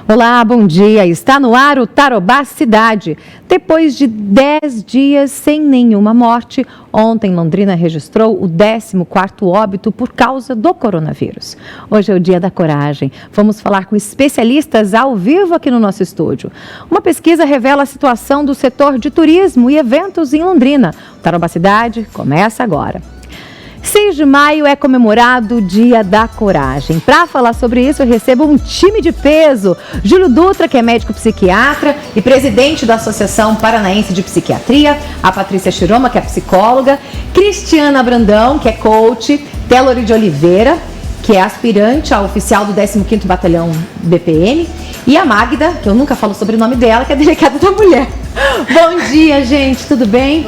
Olá, bom dia. Está no ar o Tarobá Cidade. Depois de 10 dias sem nenhuma morte, ontem Londrina registrou o 14º óbito por causa do coronavírus. Hoje é o Dia da Coragem. Vamos falar com especialistas ao vivo aqui no nosso estúdio. Uma pesquisa revela a situação do setor de turismo e eventos em Londrina. O Tarobá Cidade começa agora. 6 de maio é comemorado o Dia da Coragem. Para falar sobre isso, eu recebo um time de peso. Júlio Dutra, que é médico psiquiatra e presidente da Associação Paranaense de Psiquiatria. A Patrícia Chiroma, que é psicóloga. Cristiana Brandão, que é coach. Telori de Oliveira, que é aspirante a oficial do 15º Batalhão BPM. E a Magda, que eu nunca falo sobre o nome dela, que é delegada da mulher. Bom dia, gente, tudo bem?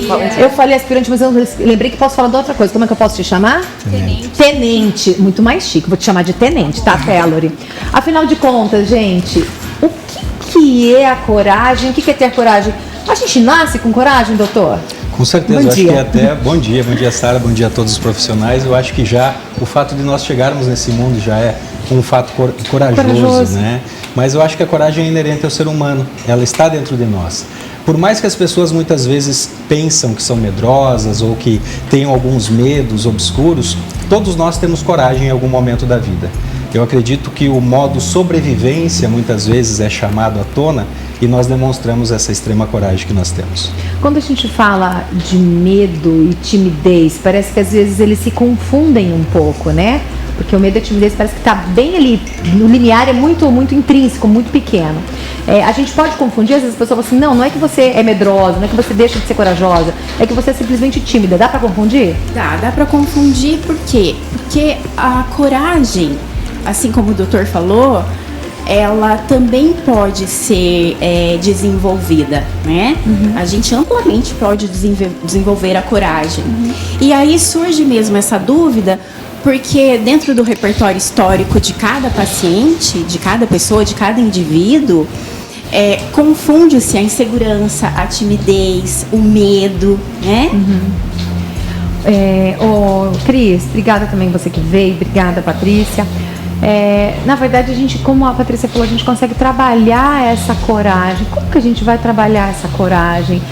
Bom dia. Eu falei aspirante, mas eu lembrei que posso falar de outra coisa. Como é que eu posso te chamar? Tenente. Tenente, muito mais chique. Vou te chamar de tenente, tá, Telori? Afinal de contas, gente, o que é a coragem? O que é ter coragem? A gente nasce com coragem, doutor? Com certeza, eu acho que até... Bom dia Sara, bom dia a todos os profissionais. Eu acho que já o fato de nós chegarmos nesse mundo já é um fato corajoso, né? Mas eu acho que a coragem é inerente ao ser humano, ela está dentro de nós. Por mais que as pessoas muitas vezes pensam que são medrosas ou que tenham alguns medos obscuros, todos nós temos coragem em algum momento da vida. Eu acredito que o modo sobrevivência muitas vezes é chamado à tona e nós demonstramos essa extrema coragem que nós temos. Quando a gente fala de medo e timidez, parece que às vezes eles se confundem um pouco, né? Porque o medo e a timidez parece que está bem ali, no limiar é muito intrínseco, muito pequeno. A gente pode confundir, às vezes a pessoa fala assim, não é que você é medrosa, não é que você deixa de ser corajosa, é que você é simplesmente tímida. Dá para confundir? Dá para confundir, por quê? Porque a coragem, assim como o doutor falou, ela também pode ser desenvolvida, né? Uhum. A gente amplamente pode desenvolver a coragem. Uhum. E aí surge mesmo essa dúvida, porque dentro do repertório histórico de cada paciente, de cada pessoa, de cada indivíduo, confunde-se a insegurança, a timidez, o medo, né? Uhum. Cris, obrigada também você que veio, obrigada Patrícia. Na verdade, a gente, como a Patrícia falou, a gente consegue trabalhar essa coragem. Como que a gente vai trabalhar essa coragem?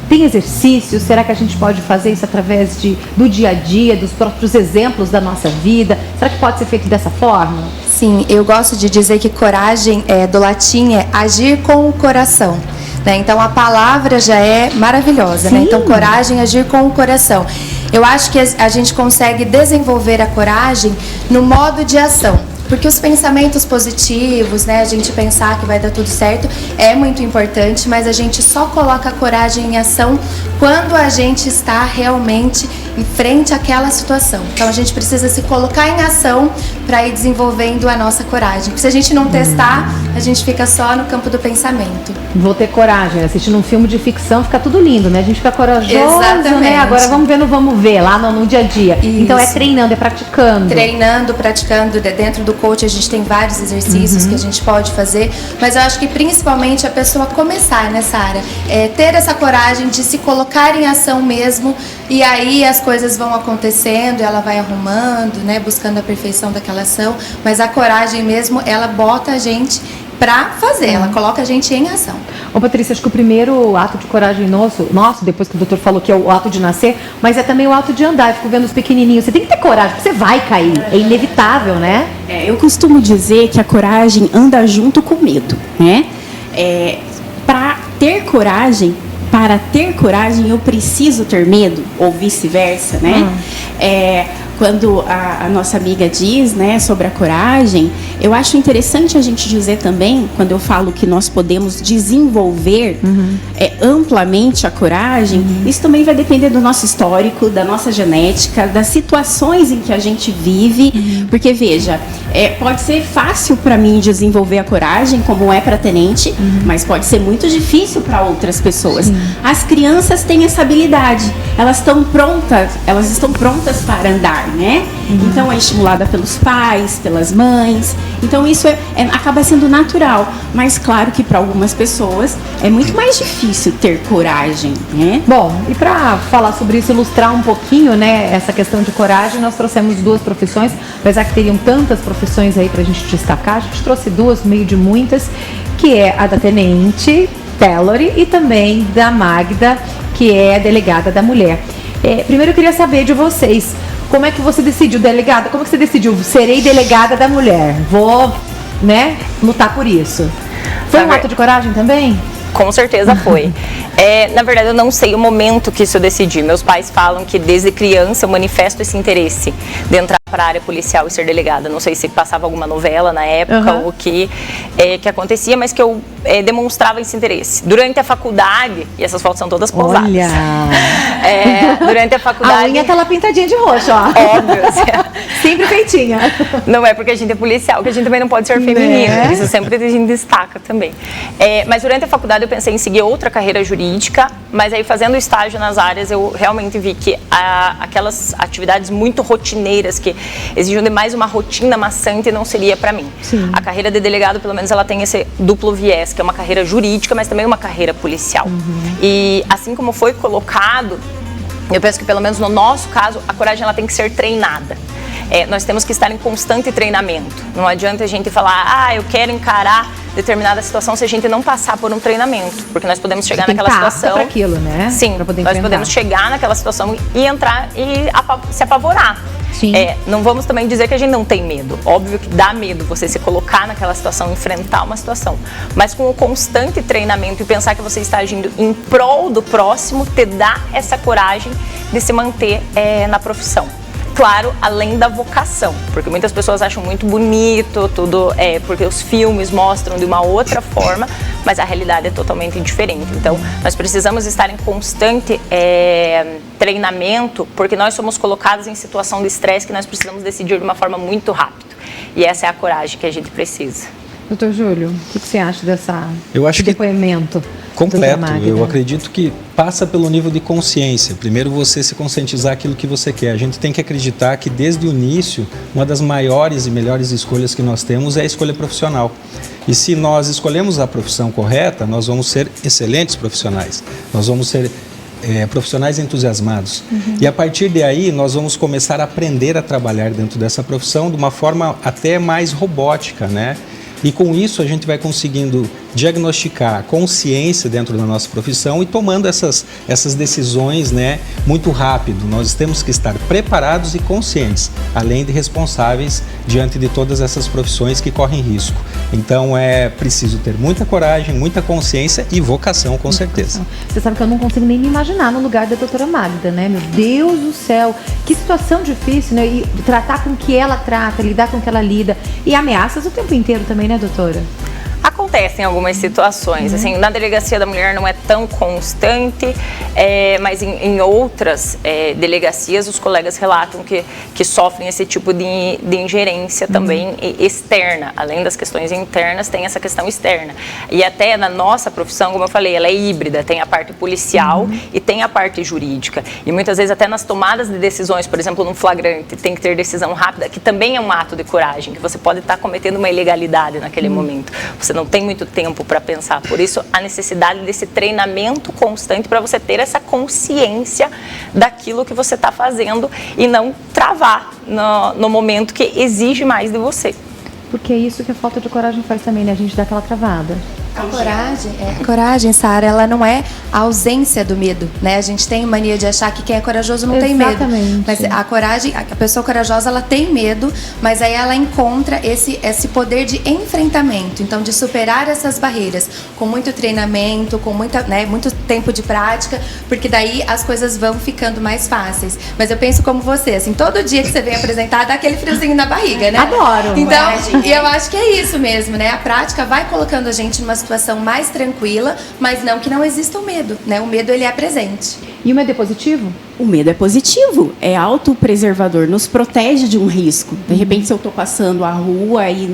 Tem exercícios? Será que a gente pode fazer isso através do dia a dia, dos próprios exemplos da nossa vida? Será que pode ser feito dessa forma? Sim, eu gosto de dizer que coragem, do latim, é agir com o coração. Né? Então, a palavra já é maravilhosa, né? Então, coragem, agir com o coração. Eu acho que a gente consegue desenvolver a coragem no modo de ação. Porque os pensamentos positivos, né, a gente pensar que vai dar tudo certo, é muito importante, mas a gente só coloca a coragem em ação quando a gente está realmente em frente àquela situação. Então a gente precisa se colocar em ação para ir desenvolvendo a nossa coragem. Porque se a gente não testar, a gente fica só no campo do pensamento. Vou ter coragem, assistindo um filme de ficção fica tudo lindo, né? A gente fica corajoso, exatamente, né? Agora vamos ver lá no dia a dia. Isso. Então é treinando, é praticando. Treinando, praticando. Dentro do coach a gente tem vários exercícios que a gente pode fazer, mas eu acho que principalmente a pessoa começar nessa área, ter essa coragem de se colocar em ação mesmo, e aí as coisas vão acontecendo, ela vai arrumando, né, buscando a perfeição daquela ação, mas a coragem mesmo, ela bota a gente pra fazer, ela coloca a gente em ação. Ô Patrícia, acho que o primeiro ato de coragem nosso, depois que o doutor falou que é o ato de nascer, mas é também o ato de andar. Eu fico vendo os pequenininhos, você tem que ter coragem, porque você vai cair, é inevitável, né? Eu costumo dizer que a coragem anda junto com o medo, né? Para ter coragem eu preciso ter medo, ou vice-versa, né? Quando a nossa amiga diz, né, sobre a coragem, eu acho interessante a gente dizer também, quando eu falo que nós podemos desenvolver amplamente a coragem, isso também vai depender do nosso histórico, da nossa genética, das situações em que a gente vive, porque veja, pode ser fácil para mim desenvolver a coragem, como é para tenente, mas pode ser muito difícil para outras pessoas. As crianças têm essa habilidade, elas estão prontas para andar. né? Então é estimulada pelos pais, pelas mães. Então isso acaba sendo natural. Mas claro que para algumas pessoas é muito mais difícil ter coragem, né? Bom, e para falar sobre isso, ilustrar um pouquinho, né, essa questão de coragem, nós trouxemos duas profissões, apesar que teriam tantas profissões aí para a gente destacar, a gente trouxe duas no meio de muitas, que é a da tenente Tellory e também da Magda, que é a delegada da mulher. Primeiro eu queria saber de vocês, como é que você decidiu, delegada? Como é que você decidiu? Serei delegada da mulher, vou, né, lutar por isso. Foi um ato de coragem também? Com certeza foi. Na verdade, eu não sei o momento que isso eu decidi. Meus pais falam que desde criança eu manifesto esse interesse de entrar para a área policial e ser delegada. Não sei se passava alguma novela na época ou o que acontecia, mas que eu demonstrava esse interesse. Durante a faculdade, e essas fotos são todas posadas. Olha! Durante a faculdade... A unha tá lá pintadinha de roxo, ó. Óbvio. Sempre feitinha. Não é porque a gente é policial, que a gente também não pode ser feminino. Né? Isso sempre a gente destaca também. Mas durante a faculdade eu pensei em seguir outra carreira jurídica, mas aí fazendo estágio nas áreas eu realmente vi que aquelas atividades muito rotineiras que exigem demais uma rotina maçante não seria para mim. Sim. A carreira de delegado, pelo menos, ela tem esse duplo viés, que é uma carreira jurídica, mas também uma carreira policial. E assim como foi colocado, eu penso que pelo menos no nosso caso, a coragem ela tem que ser treinada. Nós temos que estar em constante treinamento. Não adianta a gente falar, eu quero encarar determinada situação se a gente não passar por um treinamento, porque nós podemos chegar naquela situação. Para aquilo, né? Sim, nós podemos chegar naquela situação e entrar e se apavorar. Sim. Não vamos também dizer que a gente não tem medo. Óbvio que dá medo você se colocar naquela situação, enfrentar uma situação. Mas com o constante treinamento e pensar que você está agindo em prol do próximo, te dá essa coragem de se manter na profissão. Claro, além da vocação, porque muitas pessoas acham muito bonito tudo, porque os filmes mostram de uma outra forma, mas a realidade é totalmente diferente. Então, nós precisamos estar em constante treinamento, porque nós somos colocados em situação de estresse que nós precisamos decidir de uma forma muito rápida. E essa é a coragem que a gente precisa. Doutor Júlio, o que você acha desse Eu acho depoimento? Completo. Eu acredito que passa pelo nível de consciência. Primeiro você se conscientizar aquilo que você quer. A gente tem que acreditar que desde o início, uma das maiores e melhores escolhas que nós temos é a escolha profissional. E se nós escolhemos a profissão correta, nós vamos ser excelentes profissionais. Nós vamos ser profissionais entusiasmados. E a partir daí, nós vamos começar a aprender a trabalhar dentro dessa profissão de uma forma até mais robótica, né? E com isso a gente vai conseguindo diagnosticar a consciência dentro da nossa profissão e tomando essas decisões, né, muito rápido. Nós temos que estar preparados e conscientes, além de responsáveis diante de todas essas profissões que correm risco. Então é preciso ter muita coragem, muita consciência e vocação, com certeza. Você sabe que eu não consigo nem me imaginar no lugar da doutora Magda, né? Meu Deus do céu, que situação difícil, né? E tratar com o que ela trata, lidar com o que ela lida. E ameaças o tempo inteiro também, né, doutora? Acontecem algumas situações, assim, na delegacia da mulher não é tão constante, mas em outras delegacias os colegas relatam que sofrem esse tipo de ingerência também externa. Além das questões internas, tem essa questão externa. E até na nossa profissão, como eu falei, ela é híbrida, tem a parte policial e tem a parte jurídica. E muitas vezes até nas tomadas de decisões, por exemplo, num flagrante, tem que ter decisão rápida, que também é um ato de coragem, que você pode estar cometendo uma ilegalidade naquele momento. Você não tem muito tempo para pensar, por isso a necessidade desse treinamento constante para você ter essa consciência daquilo que você está fazendo e não travar no momento que exige mais de você. Porque é isso que a falta de coragem faz também, né? A gente dá aquela travada. A coragem, Sara, ela não é a ausência do medo, né? A gente tem mania de achar que quem é corajoso não tem medo. Mas a coragem, a pessoa corajosa, ela tem medo, mas aí ela encontra esse poder de enfrentamento, então de superar essas barreiras, com muito treinamento, com muito tempo de prática, porque daí as coisas vão ficando mais fáceis. Mas eu penso como você, assim, todo dia que você vem apresentar, dá aquele friozinho na barriga, né? Adoro! Então, e eu acho que é isso mesmo, né? A prática vai colocando a gente numa situação mais tranquila, mas não que não exista o medo, né? O medo, ele é presente. E o medo é positivo? O medo é positivo, é autopreservador, nos protege de um risco. De repente, se eu estou passando a rua e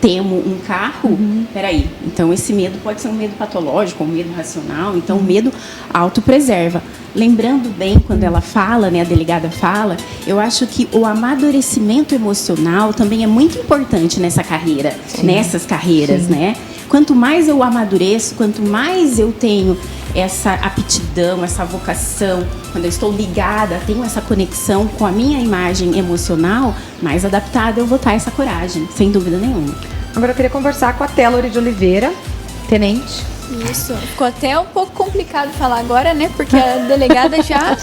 temo um carro, peraí, então esse medo pode ser um medo patológico, um medo racional, então o medo autopreserva. Lembrando bem, quando ela fala, né, a delegada fala, eu acho que o amadurecimento emocional também é muito importante nessa carreira, nessas carreiras, né? Quanto mais eu amadureço, quanto mais eu tenho essa aptidão, essa vocação, quando eu estou ligada, tenho essa conexão com a minha imagem emocional, mais adaptada eu vou estar a essa coragem, sem dúvida nenhuma. Agora eu queria conversar com a Télore de Oliveira, tenente. Isso, ficou até um pouco complicado falar agora, né? Porque a delegada já...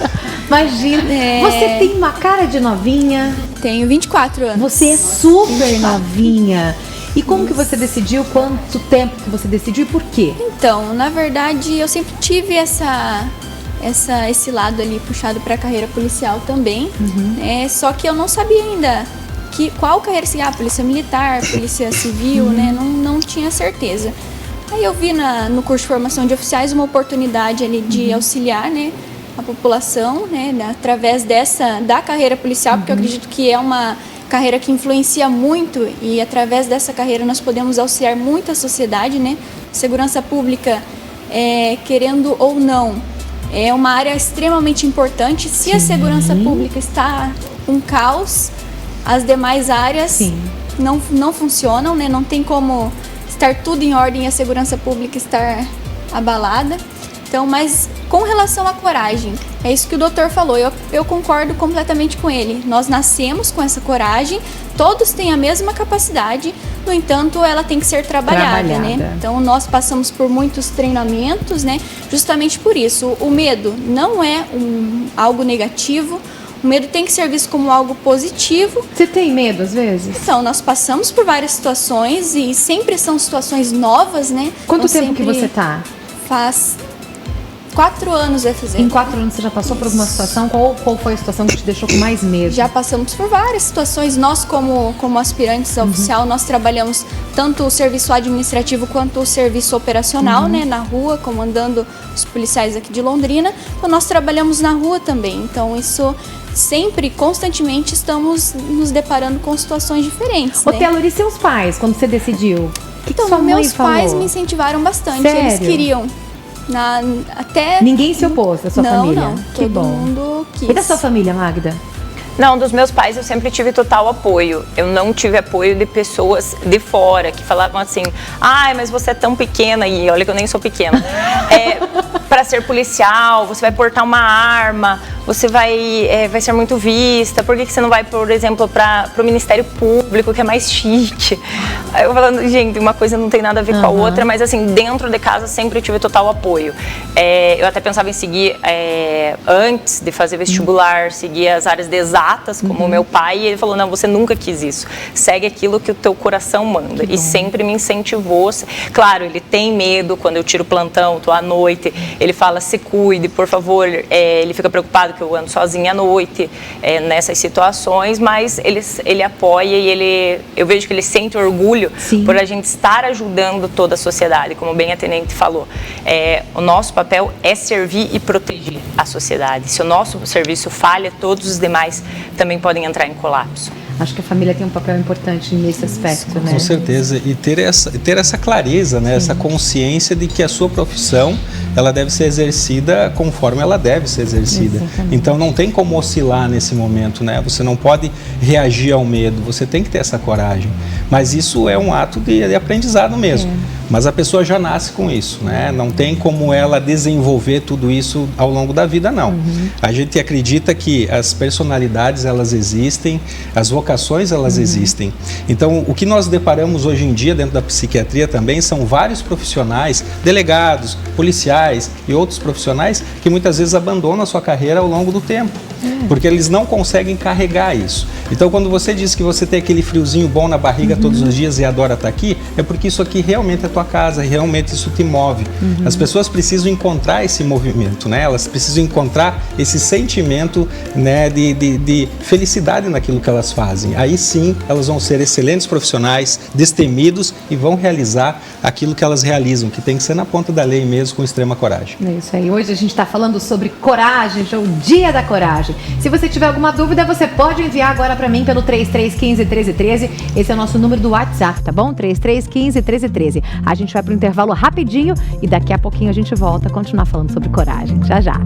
Imagina, você tem uma cara de novinha. Tenho 24 anos. Você é super novinha. E como que você decidiu? Quanto tempo que você decidiu e por quê? Então, na verdade, eu sempre tive esse lado ali puxado para a carreira policial também. Só que eu não sabia ainda qual carreira seria, polícia militar, polícia civil, né? Não tinha certeza. Aí eu vi no curso de formação de oficiais uma oportunidade ali de auxiliar, né, a população, né, através da carreira policial, porque eu acredito que é uma carreira que influencia muito e através dessa carreira nós podemos auxiliar muito a sociedade, né? Segurança pública, querendo ou não, é uma área extremamente importante. Se a segurança pública está um caos, as demais áreas não funcionam, né? Não tem como estar tudo em ordem e a segurança pública estar abalada. Então, mas com relação à coragem, é isso que o doutor falou, eu concordo completamente com ele. Nós nascemos com essa coragem, todos têm a mesma capacidade, no entanto, ela tem que ser trabalhada. Né? Então, nós passamos por muitos treinamentos, né? Justamente por isso. O medo não é algo negativo, o medo tem que ser visto como algo positivo. Você tem medo às vezes? Então, nós passamos por várias situações e sempre são situações novas, né? Quanto tempo que você tá? Faz 4 anos vai fazer. Em 4 anos você já passou por alguma situação? Qual foi a situação que te deixou com mais medo? Já passamos por várias situações. Nós, como aspirantes a oficial, nós trabalhamos tanto o serviço administrativo quanto o serviço operacional, né, na rua, comandando os policiais aqui de Londrina. Então, nós trabalhamos na rua também. Então, isso sempre, constantemente, estamos nos deparando com situações diferentes. Ô, Télore, e seus pais, quando você decidiu? Então, sua mãe meus pais falou? me incentivaram bastante. Sério? Eles queriam. Até... Ninguém se opôs da sua família? Não, que todo bom. mundo quis. E da sua família, Magda? Não, dos meus pais eu sempre tive total apoio. Eu não tive apoio de pessoas de fora que falavam assim: ai, mas você é tão pequena, e olha que eu nem sou pequena, para ser policial, você vai portar uma arma, você vai ser muito vista, por que você não vai, por exemplo, para o Ministério Público, que é mais chique? Aí eu falando, gente, uma coisa não tem nada a ver com a outra, mas assim, dentro de casa sempre tive total apoio. Eu até pensava em seguir, antes de fazer vestibular, seguir as áreas de exatas, como o meu pai, e ele falou, não, você nunca quis isso, segue aquilo que o teu coração manda, e sempre me incentivou. Claro, ele tem medo quando eu tiro plantão, tô à noite, ele fala, se cuide, por favor, ele fica preocupado que eu ando sozinha à noite, nessas situações, mas ele apoia e eu vejo que ele sente orgulho por a gente estar ajudando toda a sociedade, como bem a tenente falou. O nosso papel é servir e proteger a sociedade. Se o nosso serviço falha, todos os demais também podem entrar em colapso. Acho que a família tem um papel importante nesse aspecto, né? Com certeza, e ter essa clareza, né? Essa consciência de que a sua profissão, ela deve ser exercida conforme ela deve ser exercida. Exatamente. Então não tem como oscilar nesse momento, né? Você não pode reagir ao medo, você tem que ter essa coragem. Mas isso é um ato de aprendizado mesmo. Mas a pessoa já nasce com isso, né? Não tem como ela desenvolver tudo isso ao longo da vida, não. A gente acredita que as personalidades, elas existem, as vocações, elas existem. Então, o que nós deparamos hoje em dia dentro da psiquiatria também são vários profissionais, delegados, policiais e outros profissionais que muitas vezes abandonam a sua carreira ao longo do tempo, porque eles não conseguem carregar isso. Então, quando você diz que você tem aquele friozinho bom na barriga todos os dias e adora estar aqui, é porque isso aqui realmente é tua casa, realmente isso te move. As pessoas precisam encontrar esse movimento, né? Elas precisam encontrar esse sentimento, né, de felicidade naquilo que elas fazem. fazem. Aí sim, elas vão ser excelentes profissionais, destemidos e vão realizar aquilo que elas realizam, que tem que ser na ponta da lei mesmo, com extrema coragem. É isso aí. Hoje a gente está falando sobre coragem, já é o Dia da Coragem. Se você tiver alguma dúvida, você pode enviar agora para mim pelo 3315-1313. Esse é o nosso número do WhatsApp, tá bom? 3315-1313. A gente vai para o intervalo rapidinho e daqui a pouquinho a gente volta a continuar falando sobre coragem. Já, já.